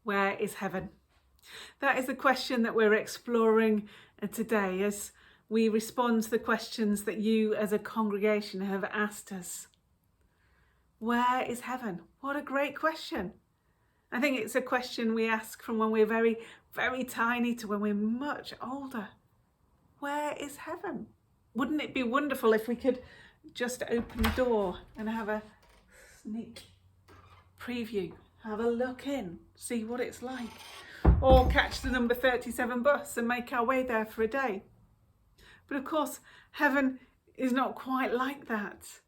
Where is heaven? That is the question that we're exploring today as we respond to the questions that you as a congregation have asked us. Where is heaven? What a great question. I think it's a question we ask from when we're very, very tiny to when we're much older. Where is heaven? Wouldn't it be wonderful if we could just open the door and have a sneak preview, have a look in, see what it's like, or catch the number 37 bus and make our way there for a day. But of course, heaven is not quite like that.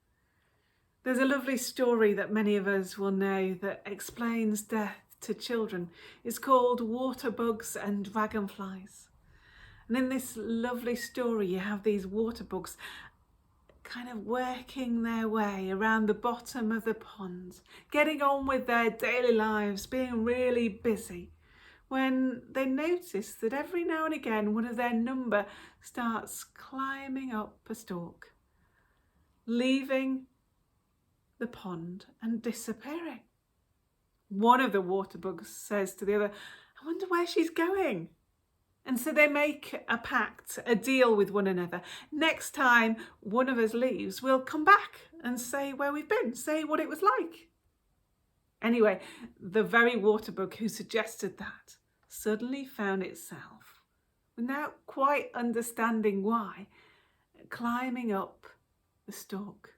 There's a lovely story that many of us will know that explains death to children. It's called Water Bugs and Dragonflies. And in this lovely story, you have these water bugs kind of working their way around the bottom of the pond, getting on with their daily lives, being really busy, when they notice that every now and again one of their number starts climbing up a stalk, leaving the pond and disappearing. One of the water bugs says to the other, "I wonder where she's going." And so they make a pact, a deal with one another. Next time one of us leaves, we'll come back and say where we've been, say what it was like. Anyway, the very water bug who suggested that suddenly found itself, without quite understanding why, climbing up the stalk,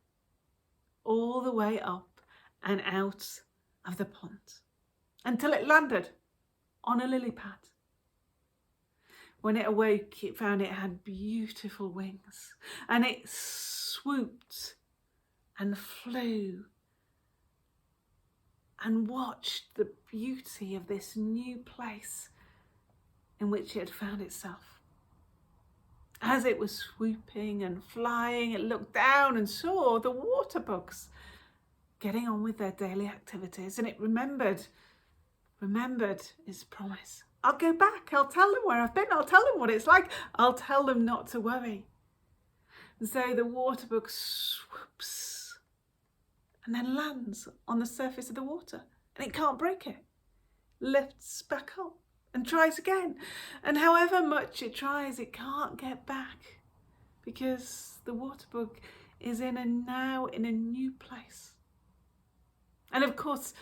all the way up and out of the pond, until it landed on a lily pad. When it awoke, it found it had beautiful wings, and it swooped and flew and watched the beauty of this new place in which it had found itself. As it was swooping and flying, it looked down and saw the water bugs getting on with their daily activities, and it remembered its promise. I'll go back, I'll tell them where I've been, I'll tell them what it's like, I'll tell them not to worry. And so the water bug swoops and then lands on the surface of the water, and it can't break it. Lifts back up and tries again. And however much it tries, it can't get back, because the water bug is now in a new place. And of course,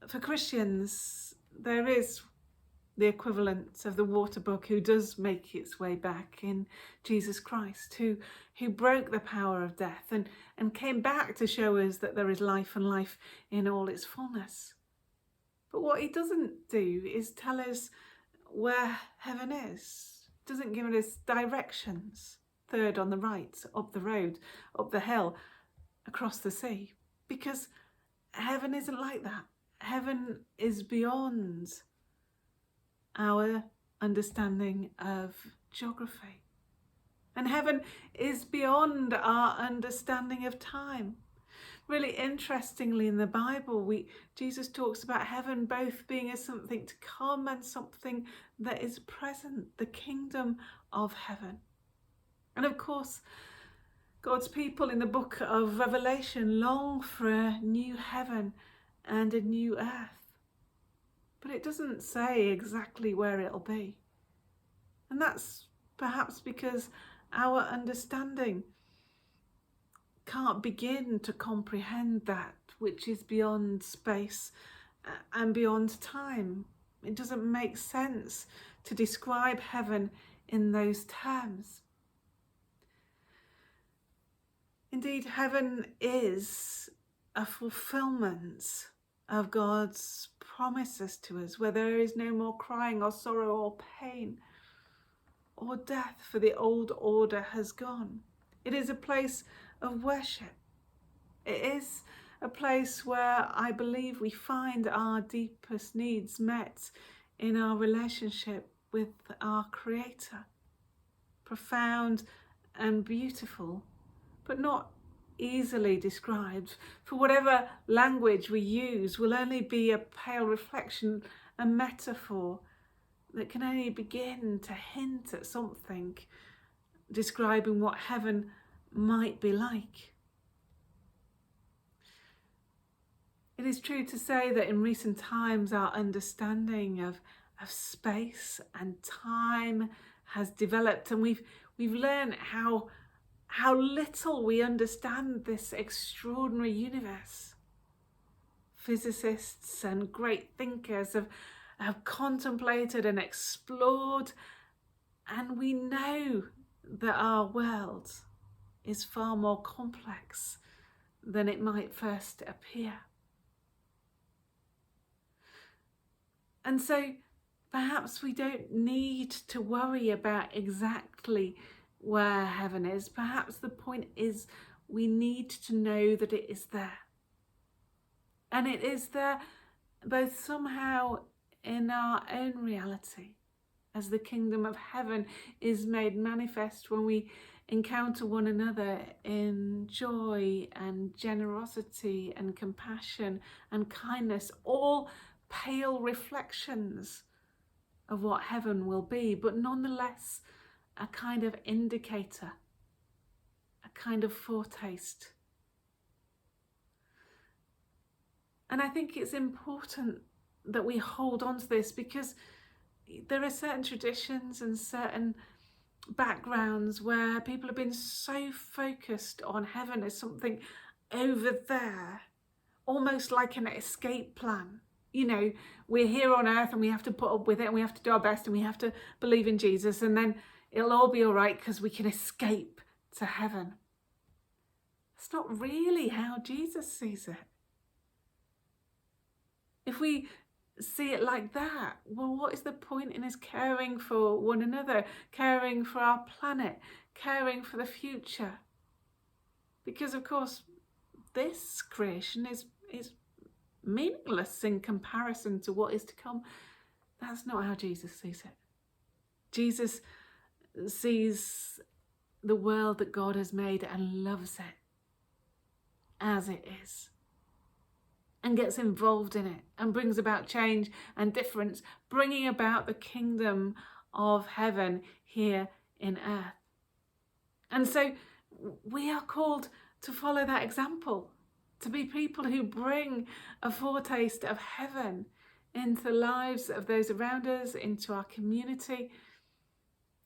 for Christians, there is the equivalent of the water bug who does make its way back in Jesus Christ, who broke the power of death and came back to show us that there is life, and life in all its fullness. But what he doesn't do is tell us where heaven is. Doesn't give us directions. Third on the right, up the road, up the hill, across the sea. Because heaven isn't like that. Heaven is beyond our understanding of geography. And heaven is beyond our understanding of time. Really interestingly, in the Bible, Jesus talks about heaven both being as something to come and something that is present, the kingdom of heaven. And of course, God's people in the book of Revelation long for a new heaven and a new earth. But it doesn't say exactly where it'll be. And that's perhaps because our understanding can't begin to comprehend that which is beyond space and beyond time. It doesn't make sense to describe heaven in those terms. Indeed, heaven is a fulfillment of God's promises to us, where there is no more crying or sorrow or pain or death, for the old order has gone. It is a place of worship. It is a place where I believe we find our deepest needs met in our relationship with our Creator. Profound and beautiful, but not easily described, for whatever language we use will only be a pale reflection, a metaphor that can only begin to hint at something, describing what heaven might be like. It It is true to say that in recent times our understanding of space and time has developed, and we've learned how little we understand this extraordinary universe. Physicists and great thinkers have contemplated and explored, and we know that our world is far more complex than it might first appear. And so perhaps we don't need to worry about exactly where heaven is. Perhaps the point is we need to know that it is there. And it is there both somehow in our own reality, as the kingdom of heaven is made manifest when we encounter one another in joy and generosity and compassion and kindness, all pale reflections of what heaven will be, but nonetheless a kind of indicator, a kind of foretaste. And I think it's important that we hold on to this, because there are certain traditions and certain backgrounds where people have been so focused on heaven as something over there, almost like an escape plan. You know, we're here on earth and we have to put up with it and we have to do our best and we have to believe in Jesus, and then it'll all be all right because we can escape to heaven. That's not really how Jesus sees it. If we see it like that, well, what is the point in us caring for one another, caring for our planet, caring for the future? Because of course this creation is meaningless in comparison to what is to come. That's not how Jesus sees it. Jesus sees the world that God has made and loves it as it is, and gets involved in it and brings about change and difference, bringing about the kingdom of heaven here in earth. And so we are called to follow that example, to be people who bring a foretaste of heaven into the lives of those around us, into our community,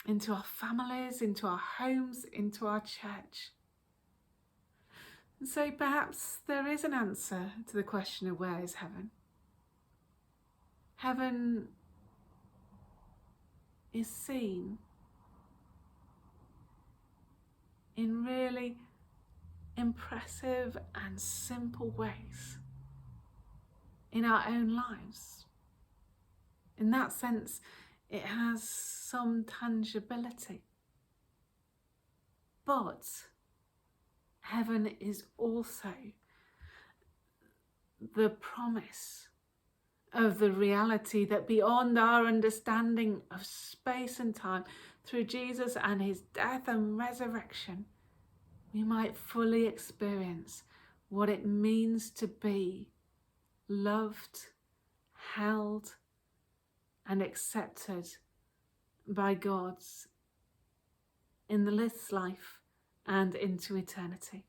into our families, into our homes, into our church. And so perhaps there is an answer to the question of where is heaven. Heaven is seen in really impressive and simple ways in our own lives. In that sense, it has some tangibility. But heaven is also the promise of the reality that beyond our understanding of space and time, through Jesus and his death and resurrection, we might fully experience what it means to be loved, held, and accepted by God in this life and into eternity.